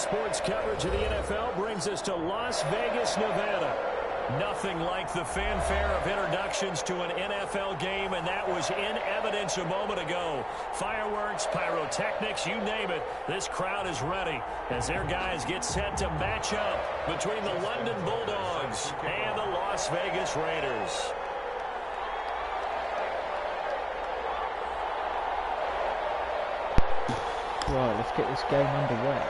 sports coverage of the NFL brings us to Las Vegas, Nevada. Nothing like the fanfare of introductions to an NFL game, and that was in evidence a moment ago. Fireworks, pyrotechnics, you name it. This crowd is ready as their guys get set to match up between the London Bulldogs and the Las Vegas Raiders. Right, let's get this game underway.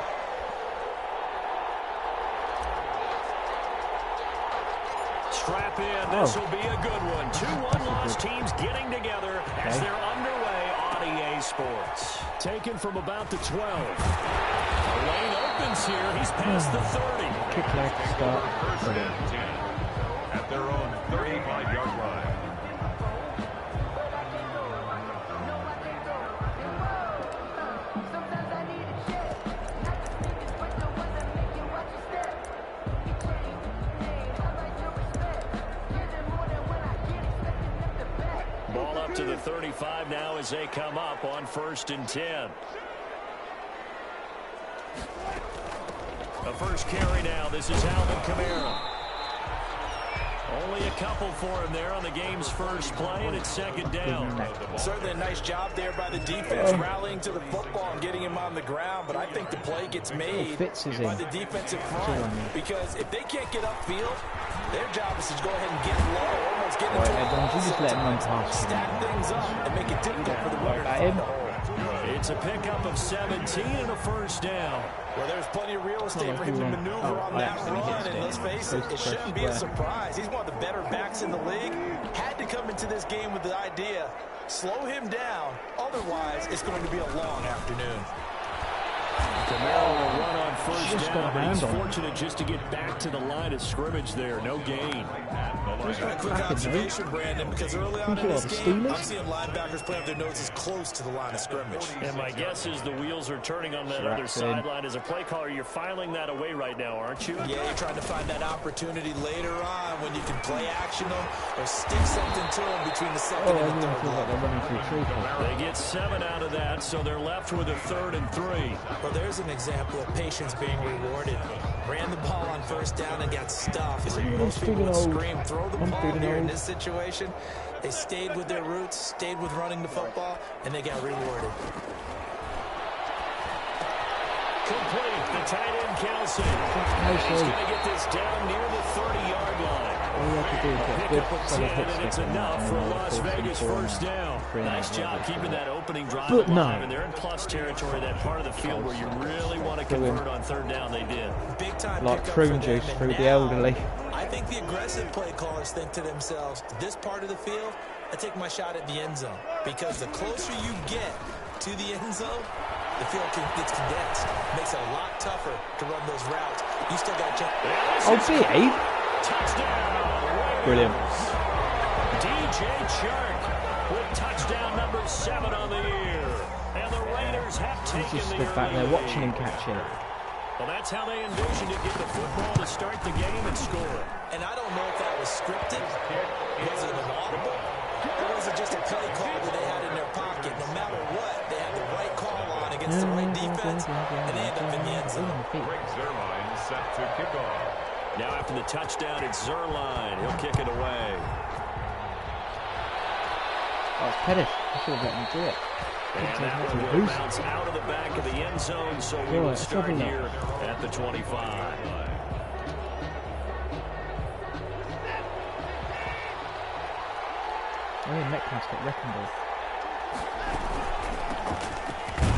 Strap in, this will be a good one. 2 1-loss teams getting together as they're underway on EA Sports. Taken from about the 12. The lane opens here. He's past the 30. Kick leg start. First and 10 at their own 35-yard line. Ball up to the 35 now as they come up on 1st and 10. The first carry now. This is Alvin Kamara. Only a couple for him there on the game's first play, and it's 2nd down. Certainly a nice job there by the defense, rallying to the football and getting him on the ground. But I think the play gets made by the defensive front, because if they can't get upfield, their job is to go ahead and get low, almost get into stack things up and make it difficult for the runner to find the hole. It's a pickup of 17 and a 1st down. Well, there's plenty of real estate for him to maneuver on that run, and let's face it, it shouldn't be a surprise. He's one of the better backs in the league. Had to come into this game with the idea, slow him down, otherwise it's going to be a long afternoon. Kamara will run on 1st down, but he's fortunate just to get back to the line of scrimmage there. No gain. A quick observation, Brandon, because early on in this game, I'm seeing linebackers play up their noses close to the line of scrimmage. And my guess is the wheels are turning on that other sideline. As a play caller, you're filing that away right now, aren't you? Yeah, you're trying to find that opportunity later on when you can play action them or stick something to them between the second and the third. They get 7 out of that, so they're left with a 3rd and 3. Well, there's an example of patience being rewarded. Ran the ball on 1st down and got stuffed. Most people would scream, throw the ball here. In this situation, they stayed with their roots, stayed with running the football, and they got rewarded. Complete. The tight end, Kelsey. He's going to get this down near the 30-yard line. Pick up a 10, and it's enough for a Las Vegas 1st down. Nice job keeping that opening drive alive, and they're in plus territory, that part of the field where you really want to convert on 3rd down. They did. Big time like prune juice through the elderly. I think the aggressive play callers think to themselves, this part of the field, I take my shot at the end zone. Because the closer you get to the end zone, the field gets condensed. Makes it a lot tougher to run those routes. You still got to check. Touchdown. Brilliant. DJ Chark with touchdown number 7 on the year. And the Raiders have taken He's just the stood back there watching him catch it. Well, that's how they envisioned to get the football to start the game and score. And I don't know if that was scripted. Was it an audible? Or was it just a play call that they had in their pocket? No matter what, they had the right call on against the right defense, and they end up in the end zone. Rick Zerline set to kick off. Now after the touchdown, it's Zerline. He'll kick it away. Oh, it's Pettis. I should have let him do it. And that one will bounce out of the back of the end zone, so we will start here at the 25. Metcalf's got reckoned with.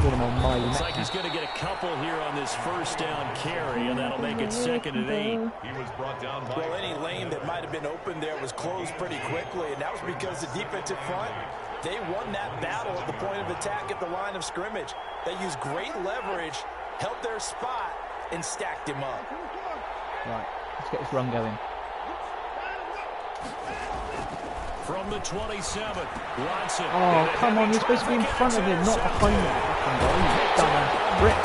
Looks like he's going to get a couple here on this 1st down carry, and that'll make it 2nd and 8. He was brought down by... Well, any lane that might have been open there was closed pretty quickly, and that was because the defensive front, they won that battle at the point of attack at the line of scrimmage. They used great leverage, held their spot, and stacked him up. Right, let's get this run going. From the 27, Watson. Oh, come on, you're supposed to be in front of him, not behind him. Fucking guy, you've done a brick.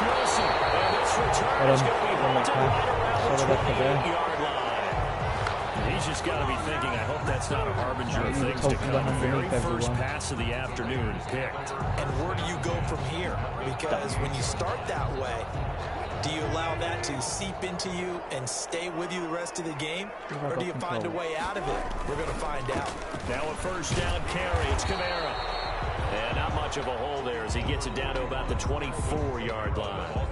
He's just got to be thinking, I hope that's not a harbinger of things to come. The very first pass of the afternoon picked. And where do you go from here? Because when you start that way, Do you allow that to seep into you and stay with you the rest of the game? Or do you find a way out of it? We're going to find out. Now a first down carry. It's Kamara. And not much of a hole there as he gets it down to about the 24-yard line.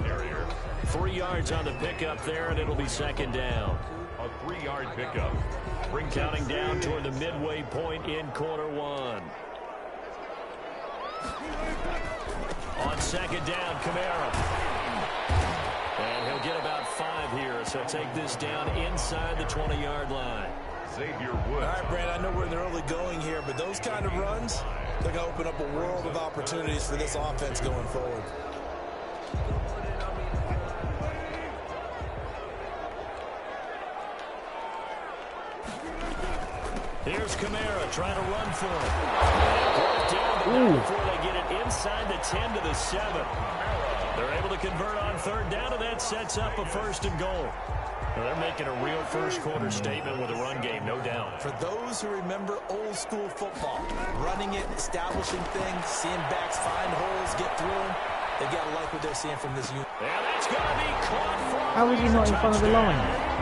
3 yards on the pickup there, and it'll be second down. A 3-yard pickup. Counting down toward the midway point in quarter one. On second down, Kamara. And he'll get about 5 here, so take this down inside the 20-yard line. Xavier Woods. All right, Brad, I know we're in the early going here, but those kind of runs, they're going to open up a world of opportunities for this offense going forward. Here's Kamara trying to run for it. Down before they get it inside the 10 to the 7. They're able to convert on third down, and that sets up a first and goal. Well, they're making a real first-quarter statement with a run game, no doubt. For those who remember old-school football, running it, establishing things, seeing backs find holes, get through them, they've got to like what they're seeing from this unit. And that's going to be caught from. How is he not in front of the line?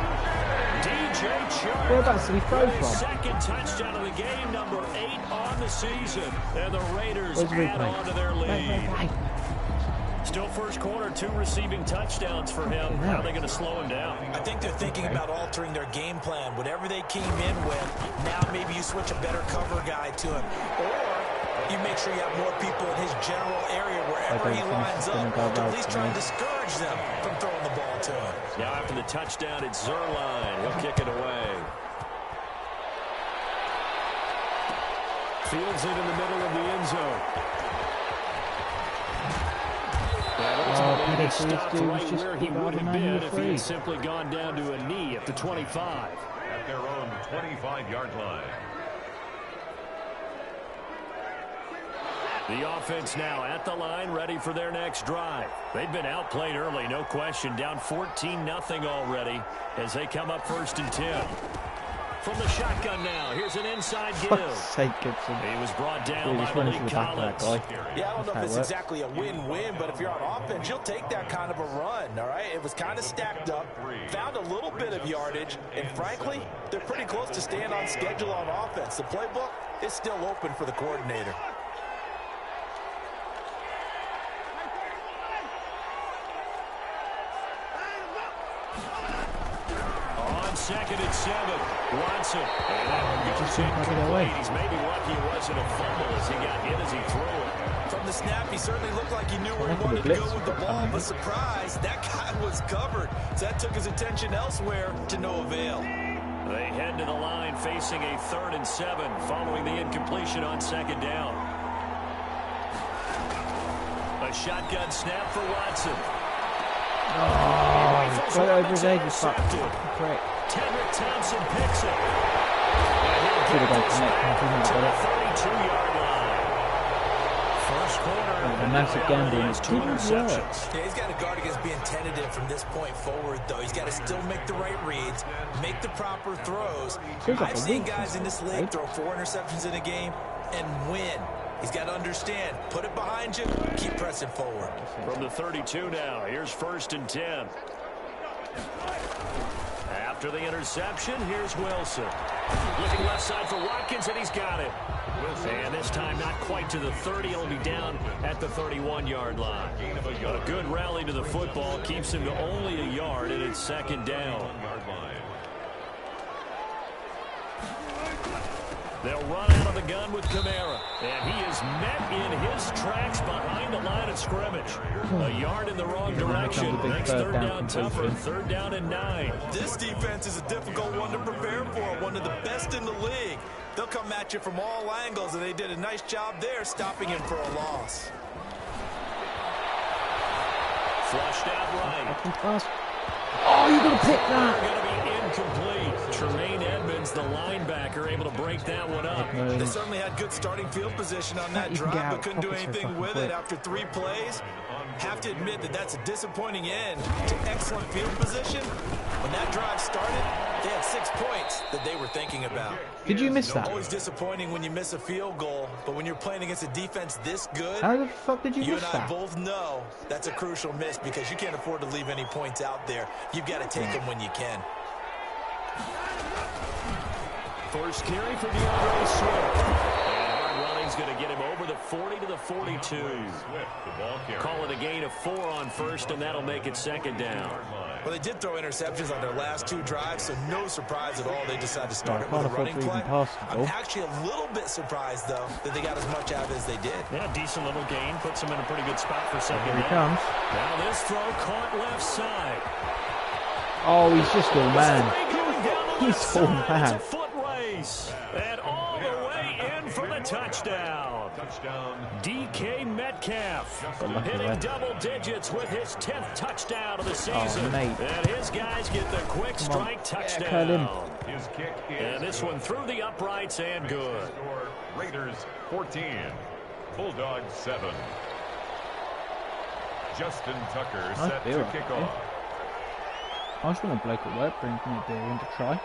Whereabouts did he throw from? Second touchdown of the game, number 8 on the season. And the Raiders add on to their lead. Still first quarter, 2 receiving touchdowns for him. How are they going to slow him down? I think they're thinking about altering their game plan. Whatever they came in with, now maybe you switch a better cover guy to him. Or you make sure you have more people in his general area wherever he lines up to at least try and discourage them from throwing the ball to him. Now after the touchdown, it's Zerline. He'll kick it away. Fields it in the middle of the end zone. He stopped right where he would have been if he had simply gone down to a knee at the 25. At their own 25-yard line. The offense now at the line, ready for their next drive. They've been outplayed early, no question. Down 14-0 already as they come up first and 10. From the shotgun now, here's an inside give. Sake, Gibson. He was brought down by Malik Collins. Yeah, I don't know if it's exactly a win-win, but if you're on offense, you'll take that kind of a run, all right? It was kind of stacked up, found a little bit of yardage, and frankly, they're pretty close to staying on schedule on offense. The playbook is still open for the coordinator. Second and 7. Watson. And that one goes incomplete. He's maybe lucky it wasn't a fumble as he got hit as he threw it. From the snap, he certainly looked like he knew where he wanted to go with the ball, but surprise, that guy was covered. So that took his attention elsewhere to no avail. They head to the line facing a 3rd and 7 following the incompletion on second down. A shotgun snap for Watson. Oh, right over his head, you fuck. Correct. Tedrick Thompson picks it. Should have gone connect. To the 32-yard line. First quarter. A massive gamble in his 2 interceptions. Yeah, he's got to guard against being tentative from this point forward, though. He's got to still make the right reads, make the proper throws. I've seen guys in this league throw 4 interceptions in a game and win. He's got to understand, put it behind you, keep pressing forward. From the 32 now, here's 1st and 10. After the interception, here's Wilson. Looking left side for Watkins, and he's got it. And this time not quite to the 30. He'll be down at the 31-yard line. But a good rally to the football keeps him to only a yard, and it's second down. They'll run out of the gun with Kamara. And he is met in his tracks behind the line of scrimmage. A yard in the wrong direction. Makes third down tougher. 3rd down and 9. This defense is a difficult one to prepare for. One of the best in the league. They'll come at you from all angles, and they did a nice job there stopping him for a loss. Flushed out right. Oh, you're going to pick that. Going to be incomplete. Tremaine Edmonds, the linebacker, able to break that one up. They certainly had good starting field position on that drive, but couldn't do anything with it after 3 plays. Have to admit that that's a disappointing end to excellent field position. When that drive started, They had 6 points that they were thinking about. Did you miss that? Always disappointing when you miss a field goal, but when you're playing against a defense this good, how the fuck did you miss that? You and I both know that's a crucial miss because you can't afford to leave any points out there. You've got to take them when you can. First carry for DeAndre Swift. And running's going to get him over the 40 to the 42. Call it a gain of 4 on first, and that'll make it second down. Well, they did throw interceptions on their last 2 drives, so no surprise at all they decided to start it with a running play. I'm actually a little bit surprised, though, that they got as much out as they did. Yeah, decent little gain. Puts them in a pretty good spot for second down. Here he comes. Now this throw caught left side. Oh, he's just all man. He's all man. It's a foot race. And all the way in for the touchdown. DK Metcalf hitting double digits with his 10th touchdown of the season. Oh, mate. And his guys get the quick strike touchdown. His kick is and this one through the uprights and good. Raiders 14, Bulldogs 7. Justin Tucker set to kick off. I just want a bloke at work bringing me a beer in to try.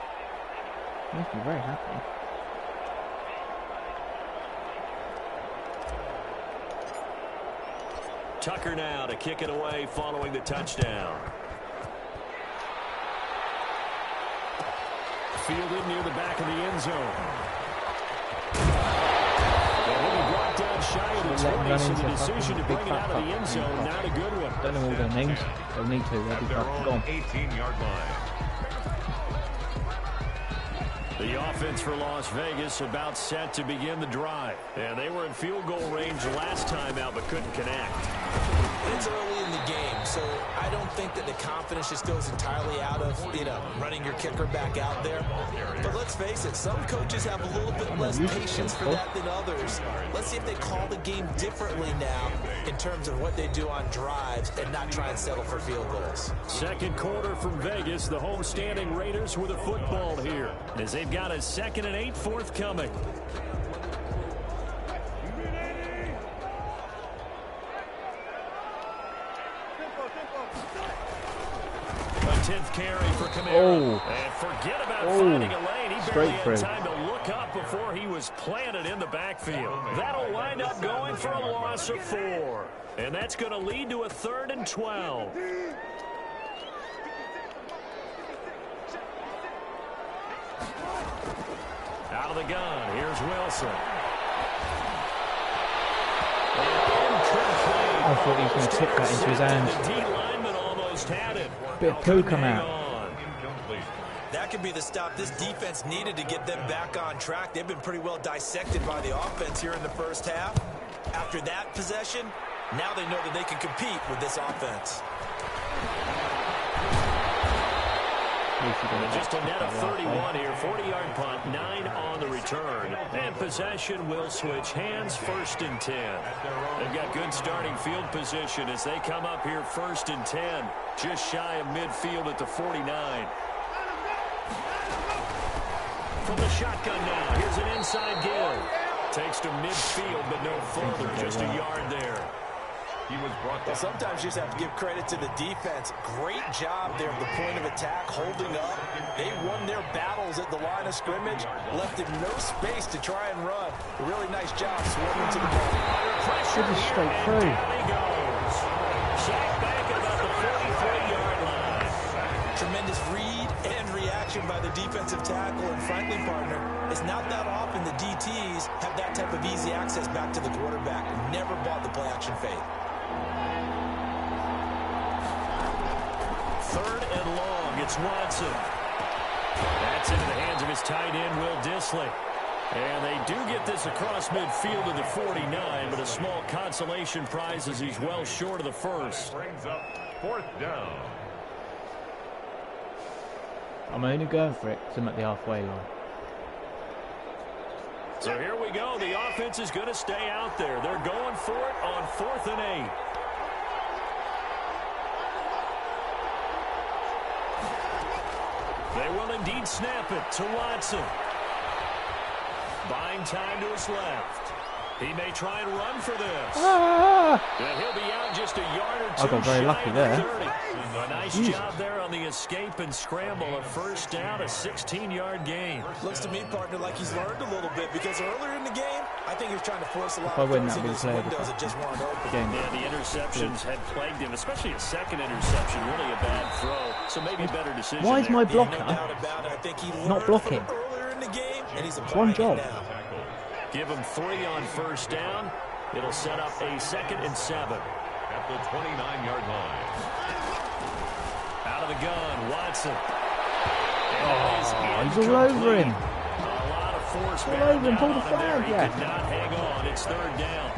Makes me very happy. Tucker now to kick it away following the touchdown. Fielded near the back of the end zone. And he'll be brought down shy of the 20, so the decision to bring it out of the end zone, not a good one. Don't know all their names. They'll need to. They'll be gone. 18-yard line. The offense for Las Vegas about set to begin the drive. And they were in field goal range last time out but couldn't connect. It's early in the game, so I don't think that the confidence just goes entirely out of, running your kicker back out there. But let's face it, some coaches have a little bit less patience for that than others. Let's see if they call the game differently now in terms of what they do on drives and not try and settle for field goals. Second quarter from Vegas, the homestanding Raiders with a football here as they've got a 2nd and 8 forthcoming. A 10th carry for Kamara. And forget about finding a lane. He barely had time to look up before he was planted in the backfield. That'll wind up going for a loss of 4. And that's going to lead to a 3rd and 12. Out of the gun, here's Wilson. I thought he was going to tip that into his hands. The D lineman almost had it. Bit of poo come out. That could be the stop this defense needed to get them back on track. They've been pretty well dissected by the offense here in the first half. After that possession, now they know that they can compete with this offense. Just a net of 31 here. 40-yard punt, 9 on the return. And possession will switch hands, 1st and 10. They've got good starting field position as they come up here 1st and 10. Just shy of midfield at the 49. From the shotgun now, here's an inside give. Takes to midfield, but no further, just a yard there. He was brought down. Well, sometimes you just have to give credit to the defense. Great job there at the point of attack, holding up. They won their battles at the line of scrimmage, left him no space to try and run. A really nice job swarming to the ball. Under pressure, Just straight through. Down he goes. Sacked back at about the 43-yard line. Tremendous read and reaction by the defensive tackle, and frankly, partner, it's not that often the DTs have that type of easy access back to the quarterback. Never bought the play-action fade. 3rd and long, it's Watson. That's into the hands of his tight end, Will Dissly. And they do get this across midfield to the 49, but a small consolation prize as he's well short of the 1st. Brings up 4th down. I'm only going for it because I'm at the halfway line. So here we go. The offense is going to stay out there. They're going for it on 4th and 8. They will indeed snap it to Watson. Buying time to his left. He may try and run for this. And he'll be out just a yard or two. I got very lucky there. A nice job there on the escape and scramble. A first down, a 16-yard gain. Looks to me, partner, like he's learned a little bit because earlier in the game, I think he was trying to force a lot of throws in his windows that just weren't open. Yeah, the interceptions had plagued him, especially a second interception. Really a bad throw. So maybe a better decision. Why is my blocker not blocking? Earlier in the game, and he's one job. Give him 3 on first down. It'll set up a 2nd and 7. At the 29-yard line. Out of the gun, Watson. He's all over him. A lot of force. All over him. Pull the flag, He could not hang on. It's 3rd down.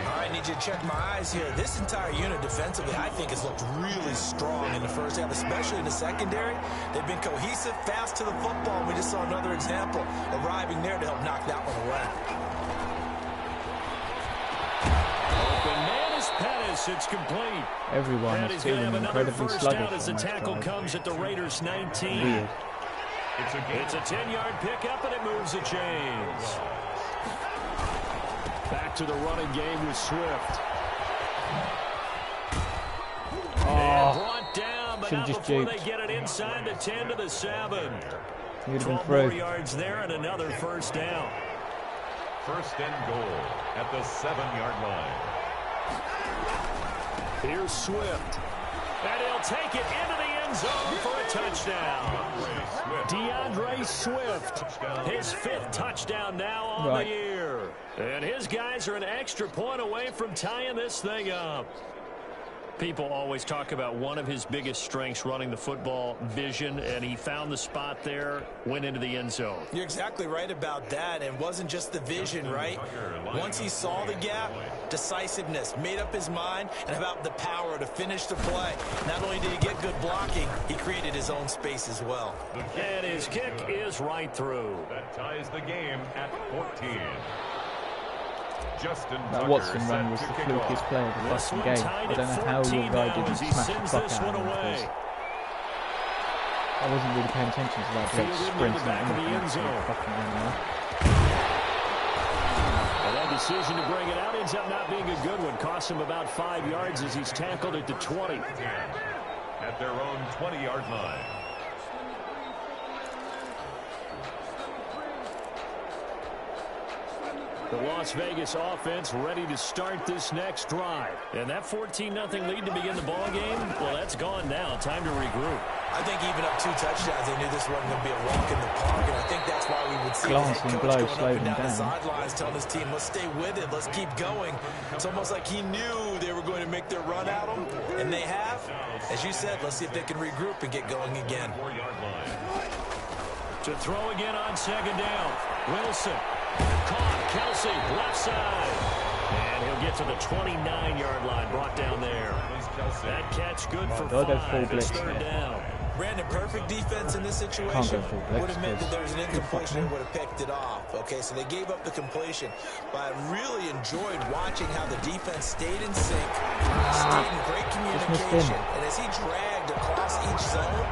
I need you to check my eyes here. This entire unit defensively, I think, has looked really strong in the first half, especially in the secondary. They've been cohesive, fast to the football. We just saw another example arriving there to help knock that one away. Open man is Pettis. It's complete. Everyone is feeling incredibly sluggish. As the tackle comes at the Raiders' 19. Weird. It's a 10-yard pickup, and it moves the chains. Back to the running game with Swift. Brought down, but not before they get it inside the 10 to the 7. 12 more yards there and another first down. First and goal at the 7-yard line. Here's Swift. And he'll take it into the end zone for a touchdown. DeAndre Swift, his 5th touchdown now on the year. And his guys are an extra point away from tying this thing up. People always talk about one of his biggest strengths, running the football, vision, and he found the spot there, went into the end zone. You're exactly right about that. It wasn't just the vision, right? Once he saw the gap, decisiveness, made up his mind, and about the power to finish the play. Not only did he get good blocking, he created his own space as well. And his kick is right through. That ties the game at 14. That Watson run was the flukiest play of the fucking game. I don't know how your guy didn't smash the fuck out of him, because I wasn't really paying attention to that big sprint and fucking animal. Well, that decision to bring it out ends up not being a good one. Cost him about 5 yards as he's tackled at the 20. At their own 20-yard line. The Las Vegas offense ready to start this next drive. And that 14-0 lead to begin the ball game, well, that's gone now. Time to regroup. I think even up 2 touchdowns, they knew this wasn't going to be a walk in the park, and I think that's why we would see the head coach going up and down the sidelines telling his team, let's stay with it, let's keep going. It's almost like he knew they were going to make their run at him, and they have. As you said, let's see if they can regroup and get going again. To throw again on 2nd down. Wilson. Caught. Kelsey, left side. And he'll get to the 29-yard line, brought down there. That catch good for 5. It's 3rd down. Brandon, perfect defense in this situation would have meant that there was an incompletion and would have picked it off. Okay, so they gave up the completion. But I really enjoyed watching how the defense stayed in sync, stayed in great communication. And as he dragged across each zone,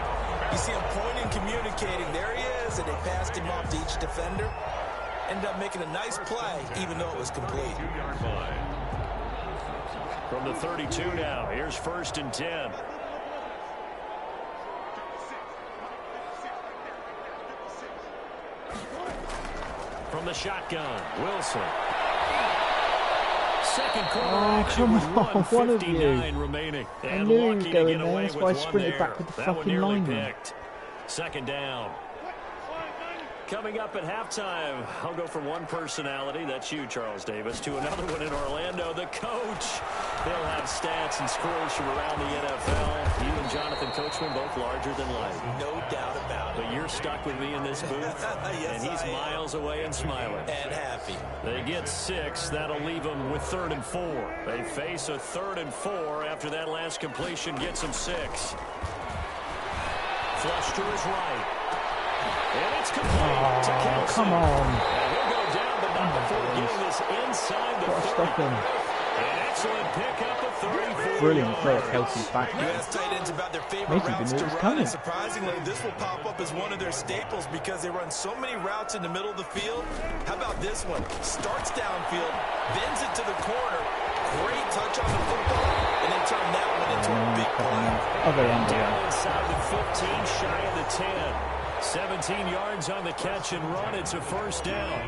you see him pointing, communicating. There he is, and they passed him off to each defender. Ended up making a nice play, even though it was complete. From the 32 now, here's 1st and 10. From the shotgun, Wilson. Second quarter action with 1:59 remaining. I knew he was going there, that's why I sprinted back with the fucking lineman. 2nd down. Coming up at halftime, I'll go from one personality, that's you, Charles Davis, to another one in Orlando, the coach. He'll have stats and scores from around the NFL. You and Jonathan Coachman, both larger than life. No doubt about it. But you're stuck with me in this booth, yes, and he's miles away and smiling. And happy. They get 6. That'll leave them with 3rd and 4. They face a 3rd and 4 after that last completion gets them 6. Flush to his right. And it's complete to Kelsey. Come on. And he'll go down, but not before getting this inside the 30. Stop him. An excellent pickup of 34. Brilliant throw at Kelsey's back. U.S. tight ends about their favorite routes to run, and surprisingly, this will pop up as one of their staples because they run so many routes in the middle of the field. How about this one? Starts downfield, to the corner. Great touch on the football, and then turn that one into a big play. Down inside the 15, shy of the 10. 17 yards on the catch and run. It's a first down.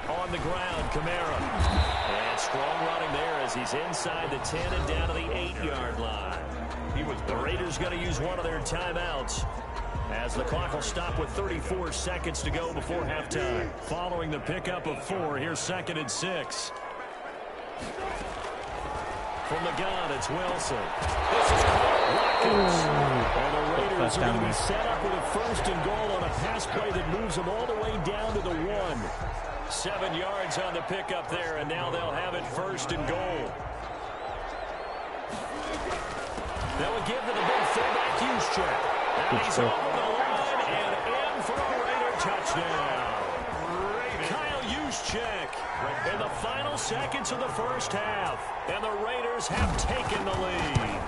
On the ground, Kamara. And strong running there as he's inside the 10 and down to the 8-yard line. The Raiders going to use one of their timeouts as the clock will stop with 34 seconds to go before halftime. Following the pickup of 4, here's 2nd and 6. From the gun, it's Wilson. This is Watkins. And the Raiders are going to be set up with a 1st and goal on a pass play that moves them all the way down to the 1. 7 yards on the pickup there, and now they'll have it 1st and goal. That would give to the big fullback Juszczyk. And he's over the line and in for a Raider touchdown. Kyle Juszczyk in the final seconds of the first half. And the Raiders have taken the lead.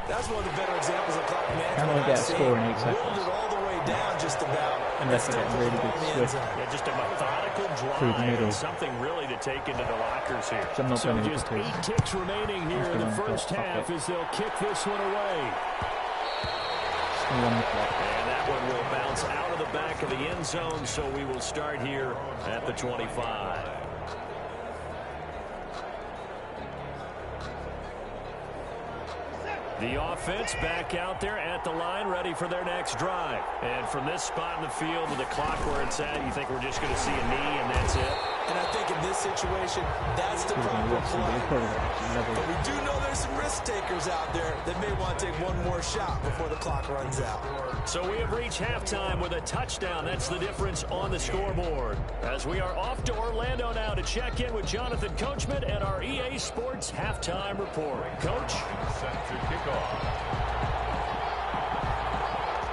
That's one of the better examples of clock management. Can only get a score in 8 seconds. Rolled it all the way down just about. Unless they get a really good swift. Yeah, just a methodical through the middle. drive. Something really to take into the lockers here. So I'm not going to just 8 ticks remaining here in the first half as they'll kick this one away. And that one will bounce out of the back of the end zone, so we will start here at the 25. The offense back out there at the line, ready for their next drive. And from this spot in the field with the clock where it's at, you think we're just going to see a knee and that's it? And I think in this situation, that's the proper play. But we do know there's some risk takers out there that may want to take one more shot before the clock runs out. So we have reached halftime with a touchdown. That's the difference on the scoreboard. As we are off to Orlando now to check in with Jonathan Coachman and our EA Sports halftime report. Coach? Set to kick off.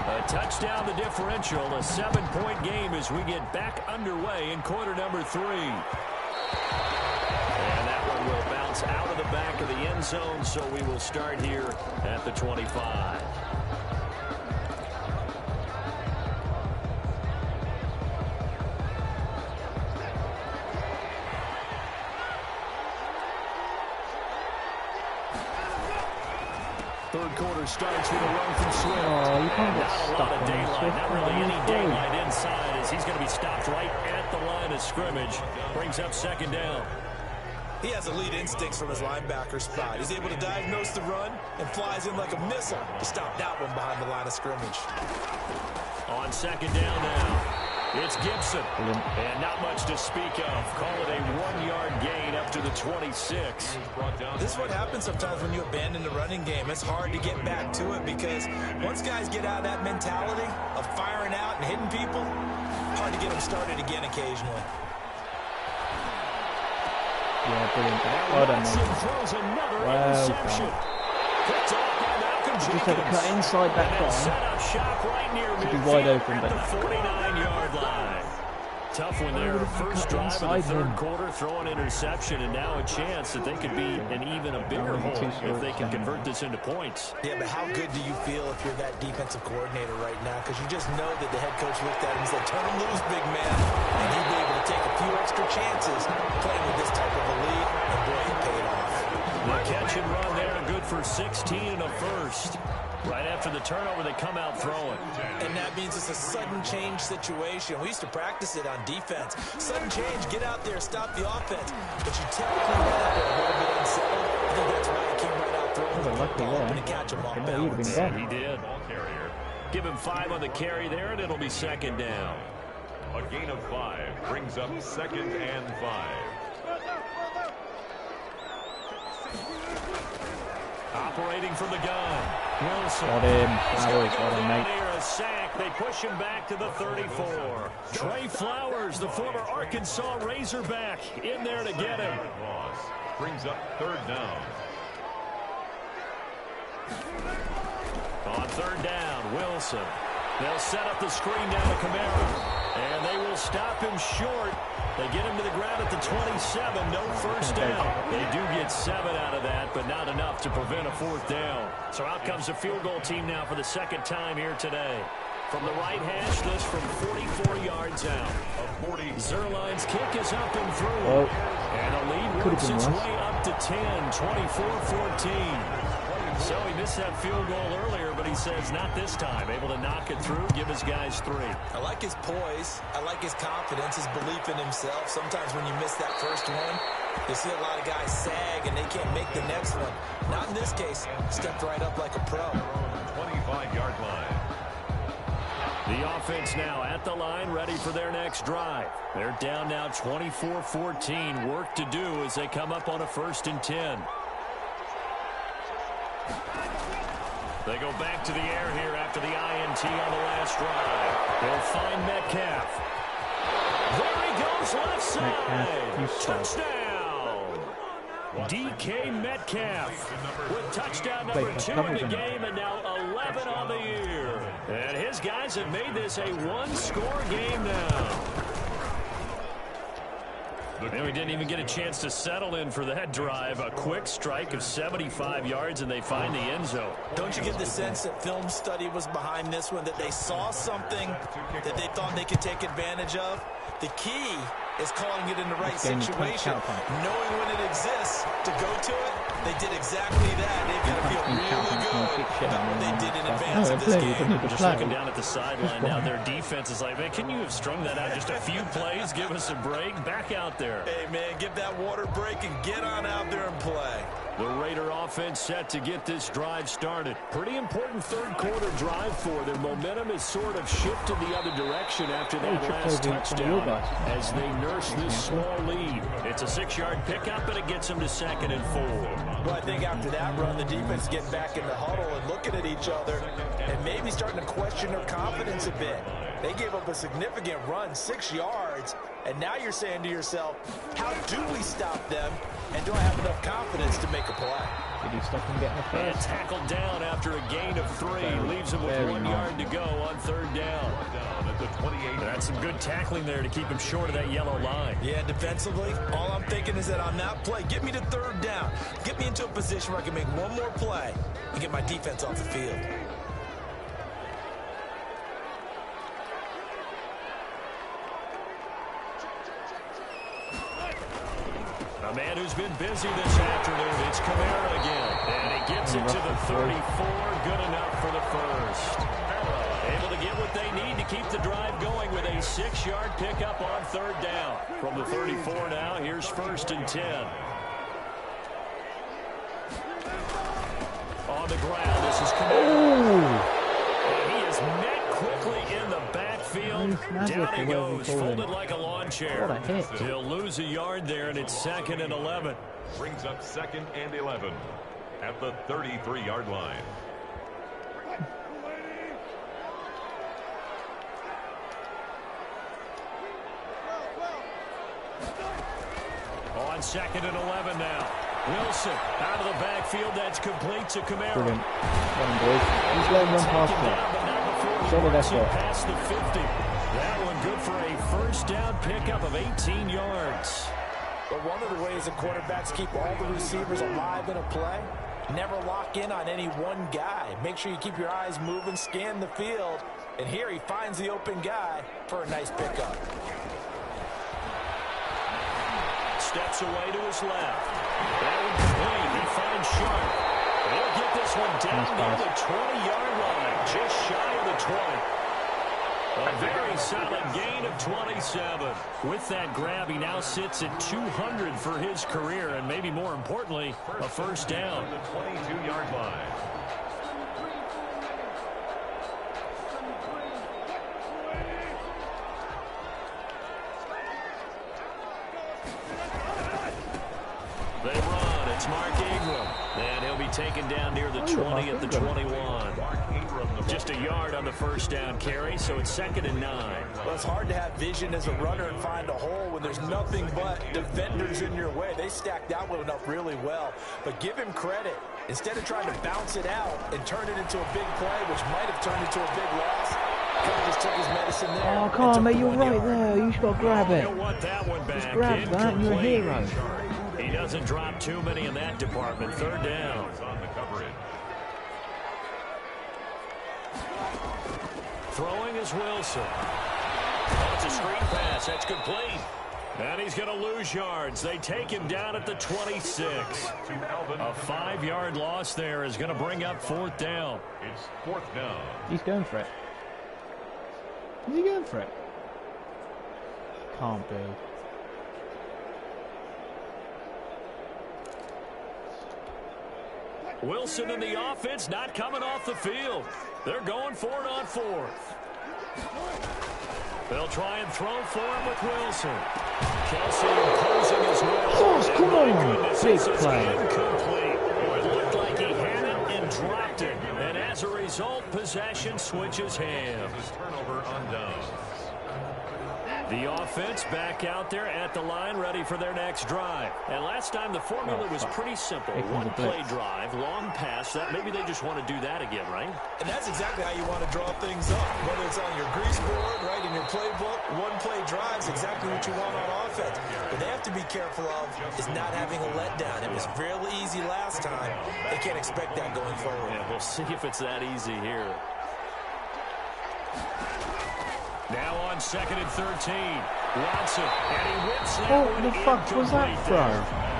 A touchdown the differential, a 7-point game as we get back underway in quarter number 3. And that one will bounce out of the back of the end zone, so we will start here at the 25. Third quarter starts with a run from Swift. Oh, you can't get not a stuck lot of on daylight, Swift. not really any daylight inside as he's going to be stopped right at the line of scrimmage. Brings up 2nd down. He has elite instincts from his linebacker spot. He's able to diagnose the run and flies in like a missile to stop that one behind the line of scrimmage. On 2nd down now, it's Gibson. And not much to speak of. Call it a 1-yard gain up to the 26. This is what happens sometimes when you abandon the running game. It's hard to get back to it because once guys get out of that mentality of firing out and hitting people, hard to get them started again occasionally. Yeah, brilliant. Well done, mate. Throws another interception. Well Picked off by Malcolm done. Just had to Jenkins. cut inside that guy. Set up shop right near To be midfield wide open, at but the 49-yard line. Tough when their first drive of the third quarter, throw an interception, and now a chance that they could be in even a bigger hole if they can convert this into points. Yeah, but how good do you feel if you're that defensive coordinator right now? Because you just know that the head coach looked at him and said, turn him loose, big man. And he'd be able to take a few extra chances playing with this type of a lead, and boy, it paid off. The catch and run there, good for 16 and a first. Right after the turnover, they come out throwing. And that means it's a sudden change situation. We used to practice it on defense. Sudden change, get out there, stop the offense. But you typically run out there a little bit unsettled. I think that's why he came right out throwing. Lucky there. To catch him off He would have been balance. gone. He did. Give him 5 on the carry there, and it'll be 2nd down. A gain of 5 brings up 2nd and 5. Operating from the gun. Wilson. Got him. Flowers, got him, mate. A sack. They push him back to the 34. Trey Flowers, the former Arkansas Razorback, in there to get him. Loss brings up 3rd down. On 3rd down, Wilson. They'll set up the screen down to Kamara. And they will stop him short. They get him to the ground at the 27. No first down. They do get 7 out of that, but not enough to prevent a 4th down. So out comes the field goal team now for the 2nd time here today. From the right hash, this from 44 yards. yards out. Zerline's kick is up and through. Oh. And the lead works its way up to 10, 24-14. So he missed that field goal earlier, but he says not this time. Able to knock it through, give his guys 3. I like his poise. I like his confidence, his belief in himself. Sometimes when you miss that first one, you see a lot of guys sag and they can't make the next one. Not in this case. Stepped right up like a pro. 25-yard line. The offense now at the line, ready for their next drive. They're down now 24-14. Work to do as they come up on a 1st and 10. They go back to the air here after the INT on the last drive. They'll find Metcalf. There he goes left side. Touchdown. DK Metcalf with touchdown number 2 in the game and now 11 on the year. And his guys have made this a one-score game now. And we didn't even get a chance to settle in for that drive. A quick strike of 75 yards, and they find the end zone. Don't you get the sense that film study was behind this one, that they saw something that they thought they could take advantage of? The key is calling it in the right situation, knowing when it exists to go to it. They did exactly that. They've got to feel really good about what they did in advance of this game. Just looking down at the sideline now, their defense is like, man, can you have strung that out just a few plays? Give us a break. Back out there. Hey, man, give that water break and get on out there and play. The Raider offense set to get this drive started. Pretty important third-quarter drive for them. Momentum has sort of shifted the other direction after that last touchdown as they nurse this small lead. It's a 6-yard pickup, and it gets them to 2nd and 4. Well, I think after that run, the defense getting back in the huddle and looking at each other and maybe starting to question their confidence a bit. They gave up a significant run, 6 yards, and now you're saying to yourself, how do we stop them, and do I have enough confidence to make a play? Did he stop him getting a first? And tackled down after a gain of 3. Leaves him with 1 yard to go on 3rd down. That's some good tackling there to keep him short of that yellow line. Yeah, defensively, all I'm thinking is that on that play, get me to 3rd down. Get me into a position where I can make one more play and get my defense off the field. A man who's been busy this afternoon, it's Kamara again. And he gets it to the 34, good enough for the first. Able to get what they need to keep the drive going with a 6-yard pickup on 3rd down. From the 34 now, here's 1st and 10. On the ground, this is Kamara. And he is met quickly in the backfield. Down he goes, folded like a lawn chair. What a hit. He'll lose a yard there, and it's 2nd and 11. Brings up 2nd and 11 at the 33-yard line. On 2nd and 11 now. Wilson out of the backfield. That's complete to Kamara. Brilliant. Well done, boys. He's letting run past him. Solid effort. Past the 50. That one good for a 1st down pickup of 18 yards. But one of the ways that quarterbacks keep all the receivers alive in a play, never lock in on any one guy. Make sure you keep your eyes moving, scan the field. And here he finds the open guy for a nice pickup. Steps away to his left. That one complete. He finds Sharp. They'll get this one down near the 20-yard line. Just shy of the 20. A very solid gain of 27. With that grab, he now sits at 200 for his career, and maybe more importantly, a 1st down. The 22-yard line. They run. It's Mark Ingram. And he'll be taken down near the 20 at the 21. Just a yard on the 1st down carry, so it's 2nd and 9. Well, it's hard to have vision as a runner and find a hole when there's nothing but defenders in your way. They stacked that one up really well. But give him credit. Instead of trying to bounce it out and turn it into a big play, which might have turned into a big loss, he just took his medicine there. Oh, come on, mate, you're right there. You just got to grab it. He'll want that one back. Just grab that and you're a hero. He doesn't drop too many in that department. 3rd down. Throwing is Wilson. It's a pass. That's complete. And he's going to lose yards. They take him down at the 26. A 5-yard loss there is going to bring up 4th down. It's 4th down. He's going for it. Is he going for it? Can't be. Wilson and the offense not coming off the field. They're going for it on 4th. They'll try and throw for him with Wilson. Kelsey imposing his will. Oh, come on. Big play. Incomplete. It looked like he had it and dropped it. And as a result, possession switches hands. Turnover on downs. The offense back out there at the line, ready for their next drive. And last time the formula was pretty simple. One play drive, long pass. That maybe they just want to do that again, right? And that's exactly how you want to draw things up. Whether it's on your grease board, right, in your playbook, one play drive is exactly what you want on offense. What they have to be careful of is not having a letdown. It was fairly easy last time. They can't expect that going forward. Yeah, we'll see if it's that easy here. Now on 2nd and 13. Watson, and he whips that one. What the fuck was that throw?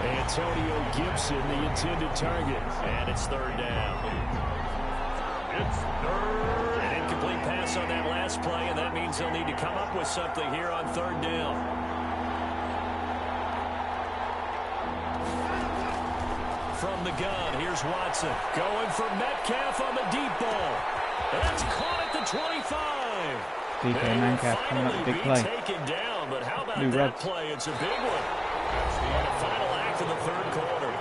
Antonio Gibson, the intended target. And it's 3rd down. It's 3rd. An incomplete pass on that last play, and that means they'll need to come up with something here on 3rd down. From the gun, here's Watson. Going for Metcalf on the deep ball. That's caught at the 25. DK Metcalf coming up with a big play. Taken down, but how about New that Reds. play? It's a big one. And the final act of the 3rd quarter.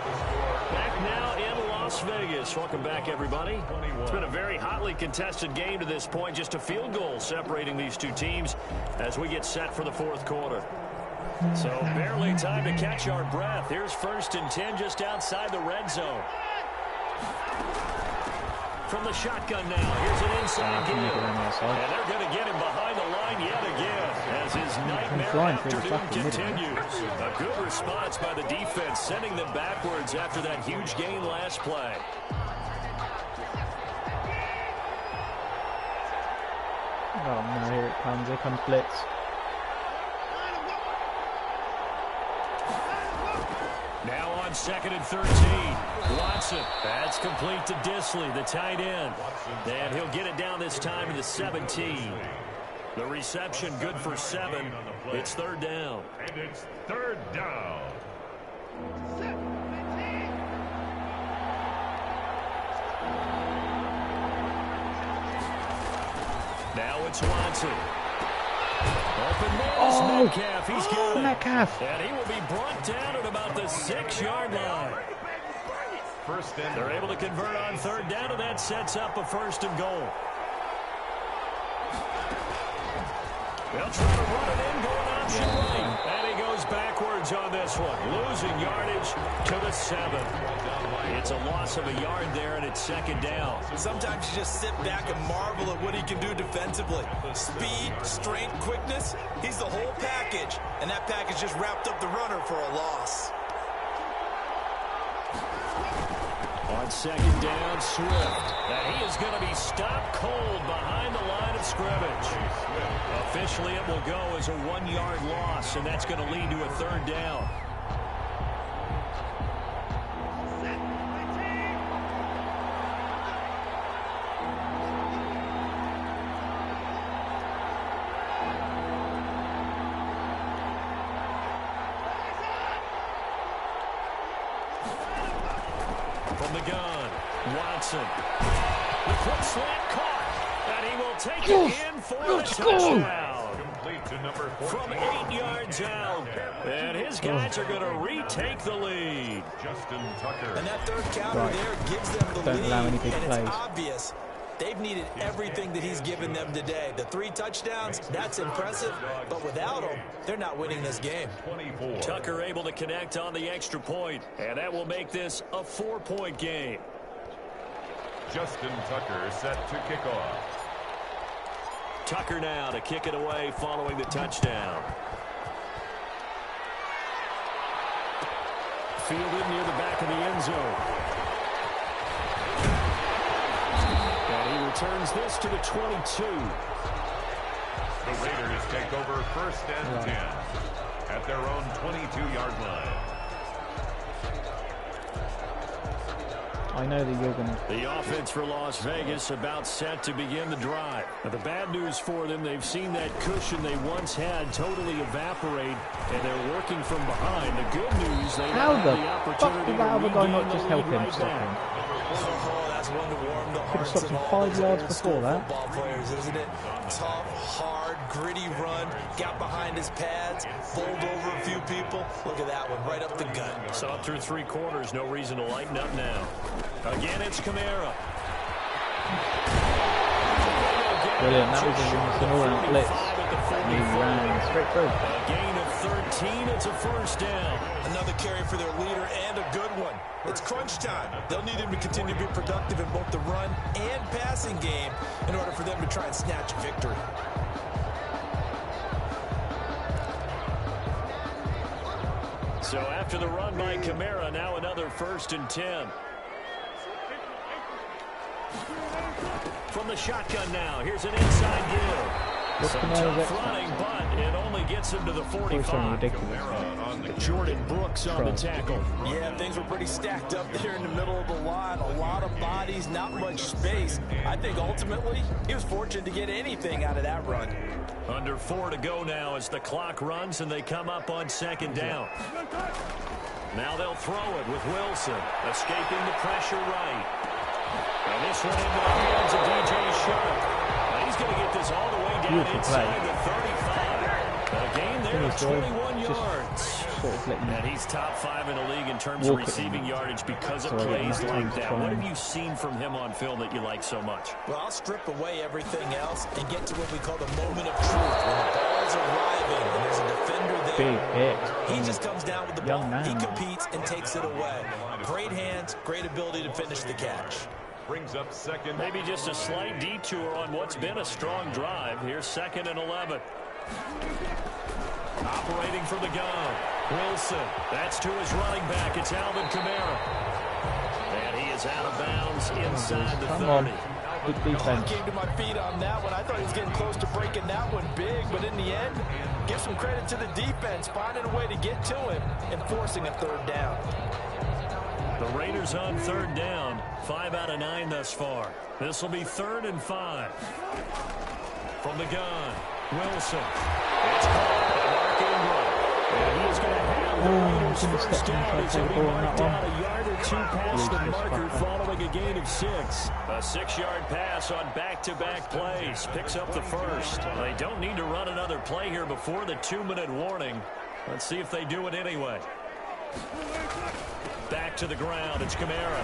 Back now in Las Vegas. Welcome back, everybody. It's been a very hotly contested game to this point. Just a field goal separating these two teams as we get set for the 4th quarter. So barely time to catch our breath. Here's 1st and 10 just outside the red zone. From the shotgun now, here's an inside give. And they're going to get him behind the line yet again as his nightmare afternoon continues. A good response by the defense, sending them backwards after that huge gain last play. Oh no, here it comes. Here comes blitz. Now on 2nd and 13. Watson. That's complete to Disley, the tight end. And he'll get it down this time to the 17. The reception good for 7. It's 3rd down. And it's 3rd down. Now it's Watson. Open man is Metcalf. He's got it. Metcalf. And he will be brought down at about the 6-yard line. They're able to convert on 3rd down, and that sets up a 1st and goal. They'll try to run it in, going option right. And he goes backwards on this one, losing yardage to the 7. It's a loss of a yard there, and it's 2nd down. Sometimes you just sit back and marvel at what he can do defensively. Speed, strength, quickness, he's the whole package. And that package just wrapped up the runner for a loss. On 2nd down, Swift. And he is going to be stopped cold behind the line of scrimmage. Officially, it will go as a 1-yard loss, and that's going to lead to a 3rd down. From the gun, Watson. The quick slant caught, and he will take it in for the touchdown. Complete to number 14. From 8 yards out, and his guys are going to retake the lead. Justin Tucker. And that 3rd counter there gives them the lead, allow any big and plays. it's obvious. They've needed everything that he's given them today. The 3 touchdowns, that's impressive, but without him, they're not winning this game. 24. Tucker able to connect on the extra point, and that will make this a 4-point game. Justin Tucker set to kick off. Tucker now to kick it away following the touchdown. Fielded near the back of the end zone. And he returns this to the 22. the Raiders take over 1st and 10 at their own 22-yard line. I know that you're going to... The offense for Las Vegas about set to begin the drive. But the bad news for them, they've seen that cushion they once had totally evaporate, and they're working from behind. The good news, they now have the opportunity to other guy not just help him right stop him? Oh, that's one to warm the hearts of all 5 yards before that. Football players, isn't it? Tough, hard, gritty run. Got behind his pads, bowled over a few people. Look at that one, right up the gut. Saw it through 3 quarters. No reason to lighten up now. Again, it's Kamara. Brilliant. That was an all-round blitz. He ran straight through. A gain of 13. It's a first down. Another carry for their leader and a good one. It's crunch time. They'll need him to continue to be productive in both the run and passing game in order for them to try and snatch a victory. So after the run by Kamara, now another 1st and 10. From the shotgun now, here's an inside give. Some tough running, but it only gets him to the 45. Jordan Brooks on the tackle. Yeah, things were pretty stacked up there in the middle of the line. A lot of bodies, not much space. I think ultimately he was fortunate to get anything out of that run. Under 4 to go now as the clock runs and they come up on 2nd down. Now they'll throw it with Wilson, escaping the pressure right. And this one into the hands of DJ Sharp. He's going to get this all the way down inside the 35. A gain there of 21 yards. And he's top 5 in the league in terms of receiving yardage because of plays like that. What have you seen from him on film that you like so much? Well, I'll strip away everything else and get to what we call the moment of truth. When the ball's arriving and there's a defender there. Big hit. He just comes down with the ball. He competes and takes it away. Great hands, great ability to finish the catch. Brings up 2nd. Maybe just a slight detour on what's been a strong drive. Here's 2nd and 11. Operating from the gun. Wilson. That's to his running back. It's Alvin Kamara. And he is out of bounds inside the 30. Good defense. I came to my feet on that one. I thought he was getting close to breaking that one big, but in the end, give some credit to the defense, finding a way to get to him and forcing a 3rd down. The Raiders on 3rd down. 5 out of 9 thus far. This will be 3rd and 5. From the gun, Wilson. It's caught by Mark Ingram. And he's going to have the Raiders first down as he'll be marked down a yard or 2 past the marker following a gain of 6. A 6-yard pass on back-to-back plays. Picks up the first. They don't need to run another play here before the 2-minute warning. Let's see if they do it anyway. Back to the ground. It's Kamara.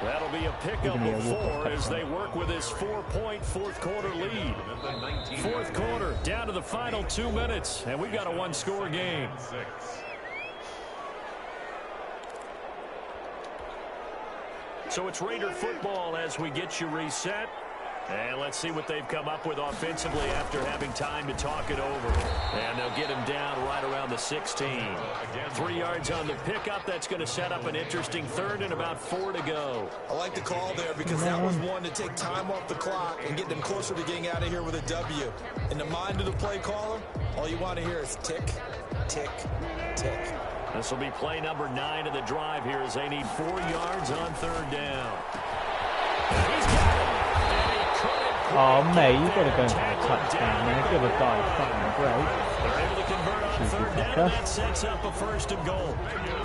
That'll be a pickup of 4 as they work with his 4-point 4th quarter lead. 4th quarter, down to the final 2 minutes, and we've got a 1-score game. So it's Raider football as we get you reset. And let's see what they've come up with offensively after having time to talk it over. And they'll get him down right around the 16. 3 yards on the pickup. That's going to set up an interesting 3rd and about 4 to go. I like the call there because that was one to take time off the clock and get them closer to getting out of here with a W. In the mind of the play caller, all you want to hear is tick, tick, tick. This will be play number 9 of the drive here as they need 4 yards on 3rd down. He's got it. Oh, mate, you've got to go and have a touchdown, man. Give a guy fucking break. They're able to convert on 3rd down, and that sets up a 1st and goal.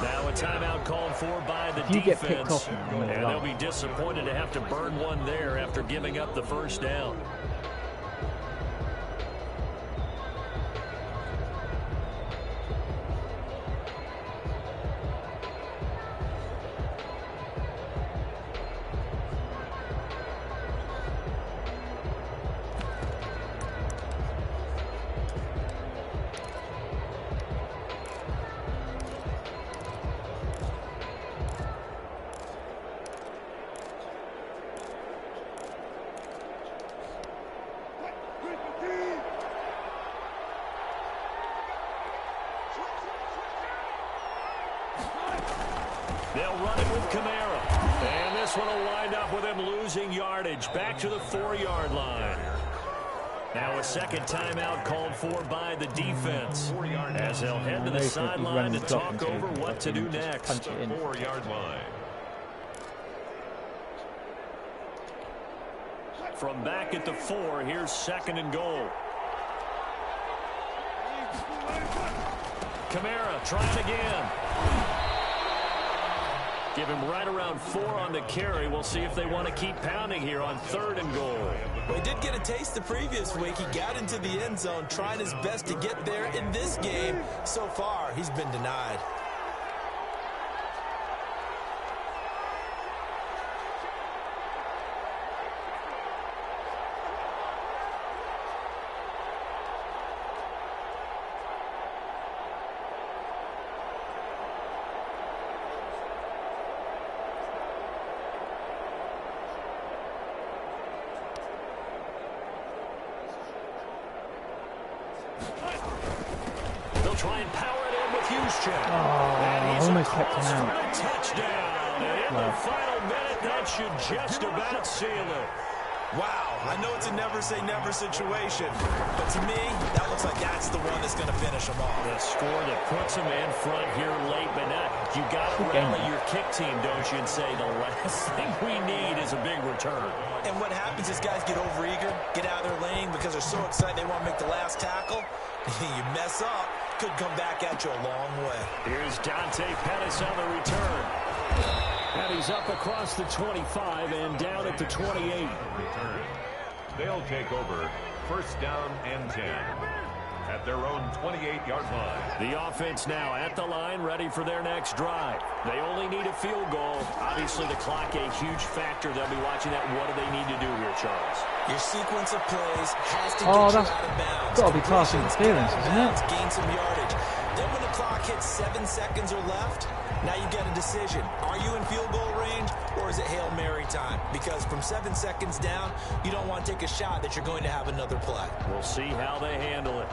Now a timeout called for by the defense. Get picked off, and they'll be disappointed to have to burn one there after giving up the 1st down. They'll run it with Kamara. And this one will wind up with him losing yardage back to the 4-yard line. Now a second timeout called for by the defense as they'll head to the sideline to talk over what to do next. 4-yard line. From back at the 4, here's 2nd and goal. Kamara trying again. Give him right around 4 on the carry. We'll see if they want to keep pounding here on 3rd and goal. Well, he did get a taste the previous week. He got into the end zone, trying his best to get there in this game. So far, he's been denied. Try and power it in with Juszczyk. Almost kept him out. Touchdown. And in the final minute, that should just about seal it. Wow, I know it's a never-say-never situation, but to me, that looks like that's the one that's going to finish them off. The score that puts them in front here late, but not. You got to rally your kick team, don't you, and say the last thing we need is a big return. And what happens is guys get overeager, get out of their lane because they're so excited they want to make the last tackle. You mess up, could come back at you a long way. Here's Dante Pettis on the return. And he's up across the 25 and down at the 28. Return. They'll take over 1st down and 10 at their own 28-yard line. The offense now at the line, ready for their next drive. They only need a field goal. Obviously, the clock a huge factor. They'll be watching that. What do they need to do here, Charles? Your sequence of plays has to get you out of bounds. Got to be pass interference, isn't it? Gain some yardage. Then when the clock hits 7 seconds or left, now you get a decision. Are you in field goal range or is it Hail Mary time? Because from 7 seconds down, you don't want to take a shot that you're going to have another play. We'll see how they handle it.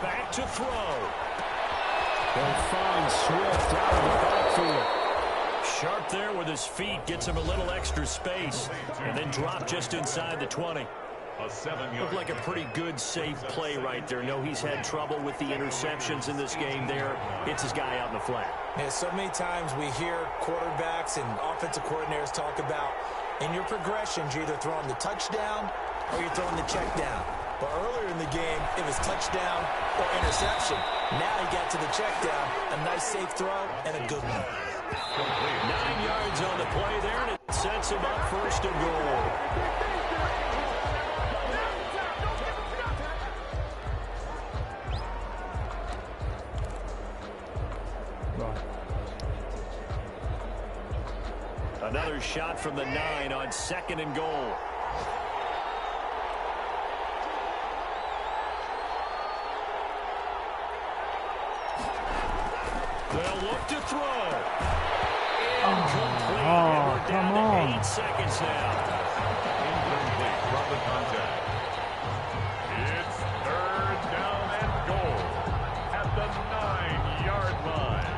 Back to throw. They'll find Swift out of the backfield. Sharp there with his feet, gets him a little extra space, and then drop just inside the 20. Looked like a pretty good, safe play right there. No, he's had trouble with the interceptions in this game there. Hits his guy out in the flat. Yeah, so many times we hear quarterbacks and offensive coordinators talk about in your progressions, you're either throwing the touchdown or you're throwing the check down. But earlier in the game, it was touchdown or interception. Now he got to the check down, a nice safe throw, and a good one. 9 yards on the play there, and it sets him up 1st and goal. Another shot from the 9 on 2nd and goal. They'll look to throw. Incomplete. And we're down to 8 seconds now. Incomplete from the contact. It's 3rd down and goal at the 9-yard line.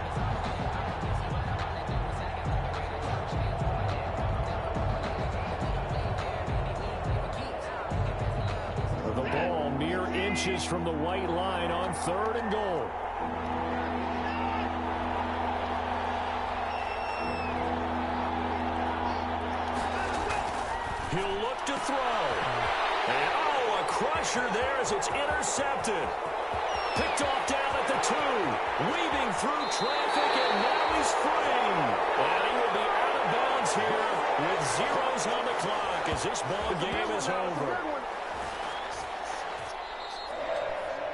The ball mere inches from the white line on 3rd and goal. He'll look to throw. And, a crusher there as it's intercepted. Picked off down at the 2. Weaving through traffic, and now he's free. And he will be out of bounds here with zeros on the clock as this ball game is over.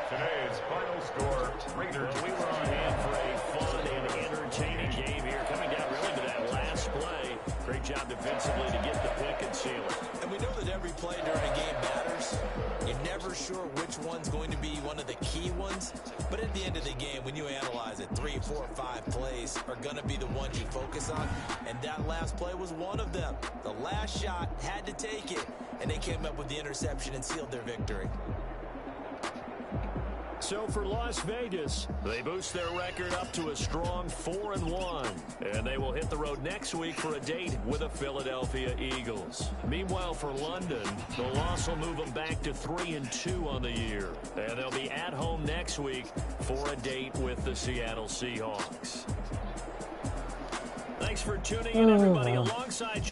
Today's final score, Raiders. We were on hand for a fun and entertaining game here. Coming down really to that last play. Great job defensively to get the pick and seal it. And we know that every play during a game matters. You're never sure which one's going to be one of the key ones. But at the end of the game, when you analyze it, 3, 4, 5 plays are going to be the ones you focus on. And that last play was one of them. The last shot had to take it. And they came up with the interception and sealed their victory. So for Las Vegas, they boost their record up to a strong 4-1. And they will hit the road next week for a date with the Philadelphia Eagles. Meanwhile, for London, the loss will move them back to 3-2 on the year. And they'll be at home next week for a date with the Seattle Seahawks. Thanks for tuning in, everybody. Alongside